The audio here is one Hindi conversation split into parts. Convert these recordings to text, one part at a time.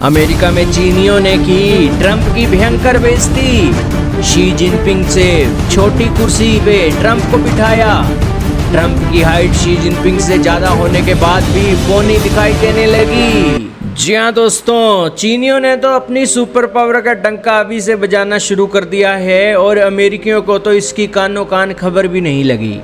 अमेरिका में चीनियों ने की ट्रंप की भयंकर बेइज्जती। शी जिनपिंग से छोटी कुर्सी पे ट्रंप को बिठाया। ट्रंप की हाइट शी जिनपिंग से ज्यादा होने के बाद भी पौनी दिखाई देने लगी। जी हाँ दोस्तों, चीनियों ने तो अपनी सुपर पावर का डंका अभी से बजाना शुरू कर दिया है और अमेरिकियों को तो इसकी कानों कान खबर भी नहीं लगी।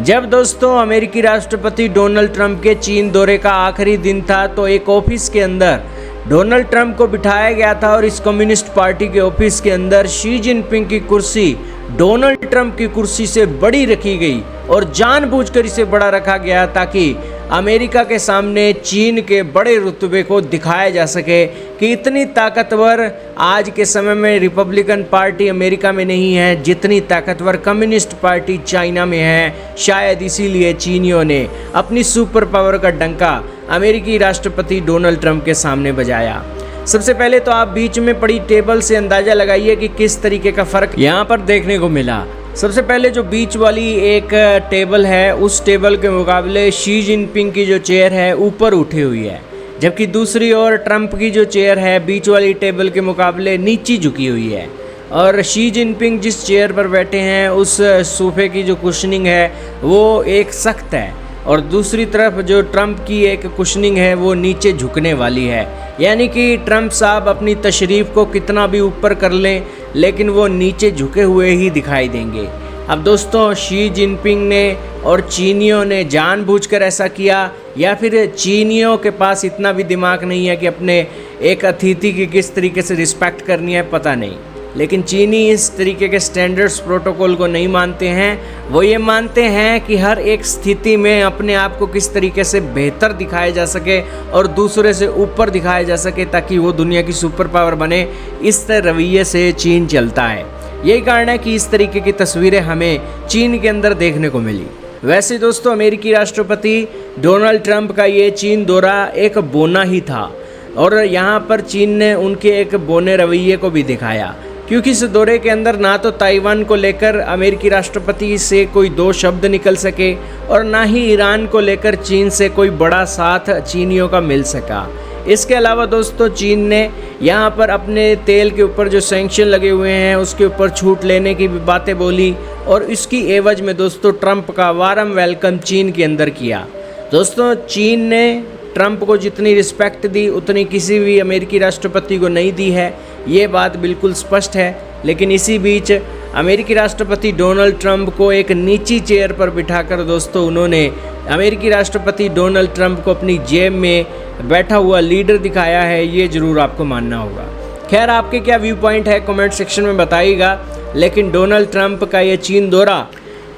जब दोस्तों अमेरिकी राष्ट्रपति डोनाल्ड ट्रंप के चीन दौरे का आखिरी दिन था तो एक ऑफिस के अंदर डोनाल्ड ट्रंप को बिठाया गया था और इस कम्युनिस्ट पार्टी के ऑफिस के अंदर शी जिनपिंग की कुर्सी डोनाल्ड ट्रंप की कुर्सी से बड़ी रखी गई और जानबूझकर इसे बड़ा रखा गया ताकि अमेरिका के सामने चीन के बड़े रुतबे को दिखाया जा सके कि इतनी ताकतवर आज के समय में रिपब्लिकन पार्टी अमेरिका में नहीं है जितनी ताकतवर कम्युनिस्ट पार्टी चाइना में है। शायद इसीलिए चीनियों ने अपनी सुपर पावर का डंका अमेरिकी राष्ट्रपति डोनाल्ड ट्रंप के सामने बजाया। सबसे पहले तो आप बीच में पड़ी टेबल से अंदाजा लगाइए कि किस तरीके का फर्क यहाँ पर देखने को मिला। सबसे पहले जो बीच वाली एक टेबल है उस टेबल के मुकाबले शी जिनपिंग की जो चेयर है ऊपर उठी हुई है, जबकि दूसरी ओर ट्रंप की जो चेयर है बीच वाली टेबल के मुकाबले नीचे झुकी हुई है। और शी जिनपिंग जिस चेयर पर बैठे हैं उस सोफे की जो कुशनिंग है वो एक सख्त है और दूसरी तरफ जो ट्रंप की एक कुशनिंग है वो नीचे झुकने वाली है। यानी कि ट्रंप साहब अपनी तशरीफ़ को कितना भी ऊपर कर लें लेकिन वो नीचे झुके हुए ही दिखाई देंगे। अब दोस्तों शी जिनपिंग ने और चीनियों ने जानबूझकर ऐसा किया या फिर चीनियों के पास इतना भी दिमाग नहीं है कि अपने एक अतिथि की किस तरीके से रिस्पेक्ट करनी है, पता नहीं। लेकिन चीनी इस तरीके के स्टैंडर्ड्स प्रोटोकॉल को नहीं मानते हैं। वो ये मानते हैं कि हर एक स्थिति में अपने आप को किस तरीके से बेहतर दिखाया जा सके और दूसरे से ऊपर दिखाया जा सके ताकि वो दुनिया की सुपर पावर बने। इस तरह रवैये से चीन चलता है। यही कारण है कि इस तरीके की तस्वीरें हमें चीन के अंदर देखने को मिली। वैसे दोस्तों अमेरिकी राष्ट्रपति डोनाल्ड ट्रंप का ये चीन दौरा एक बोना ही था और यहाँ पर चीन ने उनके एक बोने रवैये को भी दिखाया, क्योंकि इस दौरे के अंदर ना तो ताइवान को लेकर अमेरिकी राष्ट्रपति से कोई दो शब्द निकल सके और ना ही ईरान को लेकर चीन से कोई बड़ा साथ चीनियों का मिल सका। इसके अलावा दोस्तों चीन ने यहाँ पर अपने तेल के ऊपर जो सैंक्शन लगे हुए हैं उसके ऊपर छूट लेने की भी बातें बोली और इसकी एवज में दोस्तों ट्रंप का वारम वेलकम चीन के अंदर किया। दोस्तों चीन ने ट्रंप को जितनी रिस्पेक्ट दी उतनी किसी भी अमेरिकी राष्ट्रपति को नहीं दी है, ये बात बिल्कुल स्पष्ट है। लेकिन इसी बीच अमेरिकी राष्ट्रपति डोनाल्ड ट्रंप को एक नीची चेयर पर बिठाकर दोस्तों उन्होंने अमेरिकी राष्ट्रपति डोनाल्ड ट्रंप को अपनी जेब में बैठा हुआ लीडर दिखाया है, ये ज़रूर आपको मानना होगा। खैर आपके क्या व्यू पॉइंट है कमेंट सेक्शन में बताइएगा। लेकिन डोनाल्ड ट्रंप का ये चीन दौरा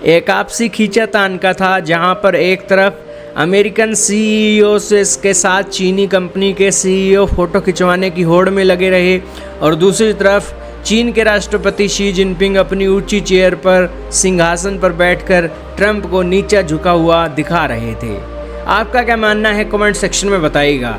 एक आपसी खींचातान का था, जहाँ पर एक तरफ अमेरिकन सीईओ से के साथ चीनी कंपनी के सीईओ फ़ोटो खिंचवाने की होड़ में लगे रहे और दूसरी तरफ चीन के राष्ट्रपति शी जिनपिंग अपनी ऊंची चेयर पर सिंहासन पर बैठकर ट्रंप को नीचा झुका हुआ दिखा रहे थे। आपका क्या मानना है कमेंट सेक्शन में बताइएगा।